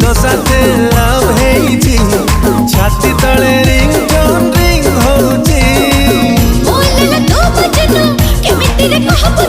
तो साथे लव हेइची छाती तले रिंगटोन रिंग होची बोलला तो बजनो केमिति रे कहब